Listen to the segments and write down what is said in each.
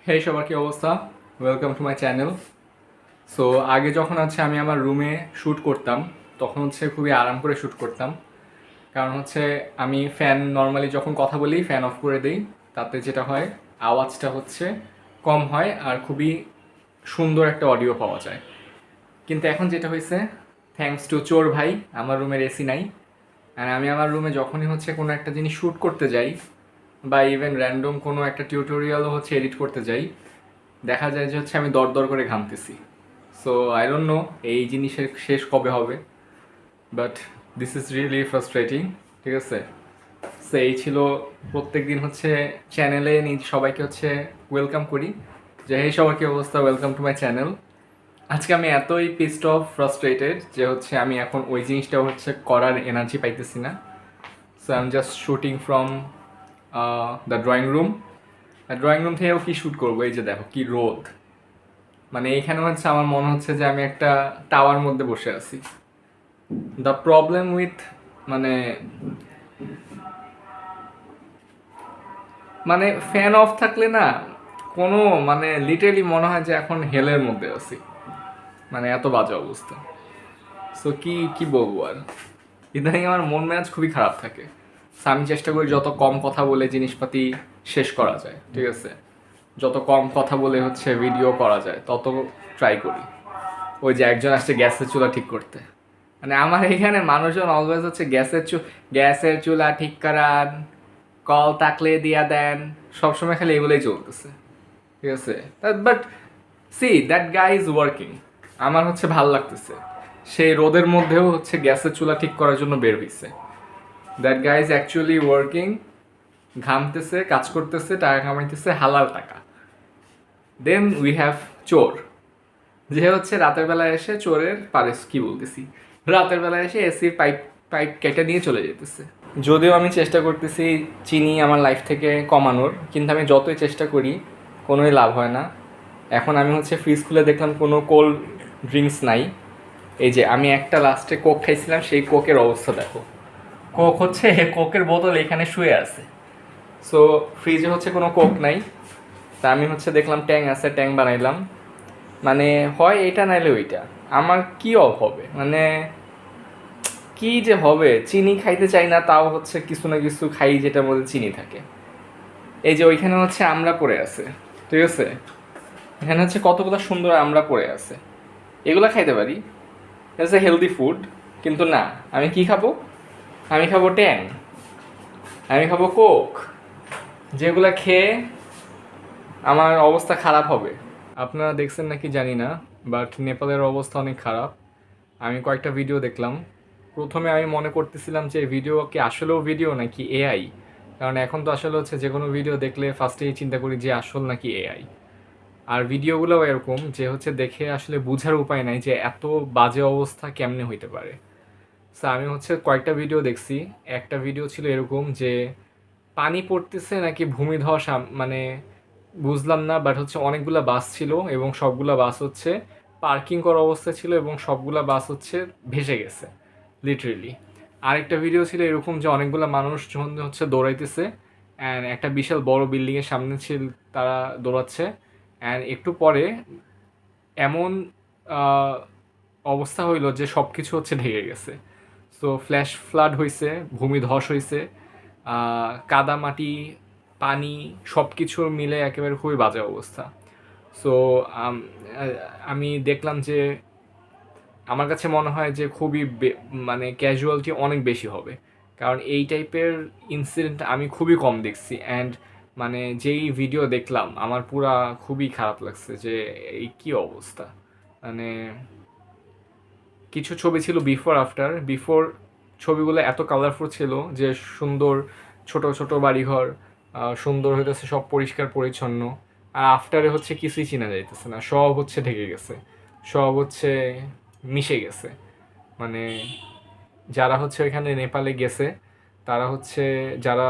হে সবার কি অবস্থা? Welcome to my channel. So আগে যখন আমি আমার রুমে শ্যুট করতাম, তখন খুবই আরাম করে শ্যুট করতাম। কারণ আমি ফ্যান নর্মালি যখন কথা বলি ফ্যান অফ করে দিই। তাতে যেটা হয়, আওয়াজটা কম হয় আর খুবই সুন্দর একটা অডিও পাওয়া যায়। কিন্তু এখন যেটা হয়েছে, থ্যাঙ্কস টু চোর ভাই, আমার রুমের এসি নাই। আর আমি আমার রুমে যখনই কোনো একটা জিনিস শ্যুট করতে যাই, বা ইভেন র্যান্ডম কোনো একটা টিউটোরিয়ালও এডিট করতে যাই, দেখা যায় যে আমি দর দর করে ঘামতেছি। সো আই ডোন্ট নো এই জিনিসের শেষ কবে হবে, but this is really frustrating. ঠিক আছে, সো এই ছিল। প্রত্যেক দিন চ্যানেলে সবাইকে ওয়েলকাম করি, যে এই সবার কি অবস্থা, ওয়েলকাম টু মাই চ্যানেল। আজকে আমি এতই পিসড অফ ফ্রাস্ট্রেটেড যে আমি এখন ওই জিনিসটা করার এনার্জি পাইতেছি না। So I am just shooting from the drawing room. Drawing room থেকেও কি শ্যুট করবো, এই যে দেখো কি রোদ। মানে এইখানে আমার মনে হচ্ছে যে আমি একটা টাওয়ার মধ্যে বসে আছি। দ্য প্রবলেম উইথ মানে মানে ফ্যান অফ থাকলে না, কোনো লিটারেলি মনে হয় যে এখন হেলের মধ্যে আছি। এত বাজে অবস্থা। সো কি কি বলবো আর, ইদানিং আমার মন মেজাজ খুবই খারাপ থাকে। So আমি চেষ্টা করি যত কম কথা বলে জিনিসপাতি শেষ করা যায়। ঠিক আছে, যত কম কথা বলে ভিডিও করা যায় তত ট্রাই করি। ওই যে একজন আসছে গ্যাসের চুলা ঠিক করতে, আমার এখানে মানুষজন অলওয়েজ গ্যাসের চুলা ঠিক করান, কল তাকলে দিয়া দেন, সবসময় খালি এগুলোই চলতেছে। ঠিক আছে, but see that guy is working. আমার ভাল লাগতেছে, সেই রোদের মধ্যেও গ্যাসের চুলা ঠিক করার জন্য বের হইছে। That guy is actually working, ঘামতেছে, কাজ করতেছে, টাকা কামাইতেছে, হালাল টাকা। দেন উই হ্যাভ চোর, যে রাতের বেলায় এসে চোরের পারিস কি বলতেছি, রাতের বেলায় এসে এসির পাইপ পাইপ কেটে নিয়ে চলে যেতেছে। যদিও আমি চেষ্টা করতেছি চিনি আমার লাইফ থেকে কমানোর, কিন্তু আমি যতই চেষ্টা করি কোনোই লাভ হয় না। এখন আমি ফ্রিজ খুলে দেখলাম কোনো কোল্ড ড্রিঙ্কস নাই। এই যে আমি একটা লাস্টে কোক খাইছিলাম, সেই কোকের অবস্থা দেখো। কোক কোকের বোতল এখানে শুয়ে আছে। সো ফ্রিজে কোনো কোক নাই। তা আমি দেখলাম ট্যাং আছে, ট্যাং বানাইলাম। হয় এটা নাইলে ওইটা, আমার কি অফ হবে, কি যে হবে। চিনি খাইতে চাই না, তাও কিছু না কিছু খাই যেটার মধ্যে চিনি থাকে। এই যে ওইখানে আমড়া পড়ে আছে। ঠিক আছে, এখানে কতগুলো সুন্দর আমড়া পড়ে আছে, এগুলো খাইতে পারি, এটা হেলদি ফুড। কিন্তু না, আমি কি খাবো? আমি খাবো ট্যাং, আমি খাবো কোক, যেগুলা খেয়ে আমার অবস্থা খারাপ হবে। আপনারা দেখছেন নাকি জানি না, বাট নেপালের অবস্থা অনেক খারাপ। আমি কয়েকটা ভিডিও দেখলাম। প্রথমে আমি মনে করতেছিলাম যে ভিডিও কি আসলেও ভিডিও নাকি এআই। কারণ এখন তো আসলে যে কোনো ভিডিও দেখলে ফার্স্টেই চিন্তা করি যে আসল নাকি এআই। আর ভিডিওগুলোও এরকম যে দেখে আসলে বোঝার উপায় নাই যে এত বাজে অবস্থা কেমনে হইতে পারে। সো আমি কয়েকটা ভিডিও দেখছি। একটা ভিডিও ছিল এরকম যে পানি পড়তেছে নাকি ভূমিধস, বুঝলাম না, বাট অনেকগুলা বাস ছিল এবং সবগুলা বাস পার্কিং করা অবস্থা ছিল এবং সবগুলা বাস ভেসে গেছে লিটারেলি। আরেকটা ভিডিও ছিল এরকম যে অনেকগুলা মানুষ যখন দৌড়াইতেছে, অ্যান্ড একটা বিশাল বড় বিল্ডিংয়ের সামনে ছিল, তারা দৌড়াচ্ছে, অ্যান্ড একটু পরে এমন আহ, অবস্থা হইলো যে সব কিছু ঢেকে গেছে। সো ফ্ল্যাশ ফ্লাড হয়েছে, ভূমিধস হয়েছে, কাদা মাটি পানি সব কিছু মিলে একেবারে খুবই বাজে অবস্থা। সো আমি দেখলাম যে আমার কাছে মনে হয় যে খুবই ক্যাজুয়ালিটি অনেক বেশি হবে, কারণ এই টাইপের ইনসিডেন্ট আমি খুবই কম দেখছি। অ্যান্ড যেই ভিডিও দেখলাম আমার পুরা খুবই খারাপ লাগছে যে এই কি অবস্থা। মানে কিছু ছবি ছিল বিফোর আফটার। বিফোর ছবিগুলো এত কালারফুল ছিল যে সুন্দর ছোট ছোট বাড়িঘর, সুন্দর হইতেছে, সব পরিষ্কার পরিচ্ছন্ন। আর আফটারে কিছুই চিনা যাইতেছে না, সব ঢেকে গেছে, সব মিশে গেছে। মানে যারা ওইখানে নেপালে গেছে, তারা যারা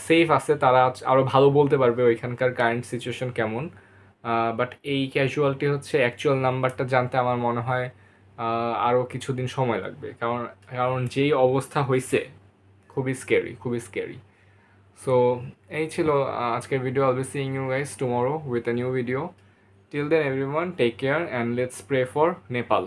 সেফ আছে তারা আরও ভালো বলতে পারবে ওইখানকার কারেন্ট সিচুয়েশন কেমন। বাট এই ক্যাজুয়ালিটি অ্যাকচুয়াল নাম্বারটা জানতে আমার মনে হয় আরও কিছুদিন সময় লাগবে, কারণ কারণ যেই অবস্থা হয়েছে খুবই স্ক্যারি, খুবই স্ক্যারি। সো এই ছিল আজকের video. I'll be seeing you guys tomorrow with a new video. Till then everyone take care and let's pray for Nepal.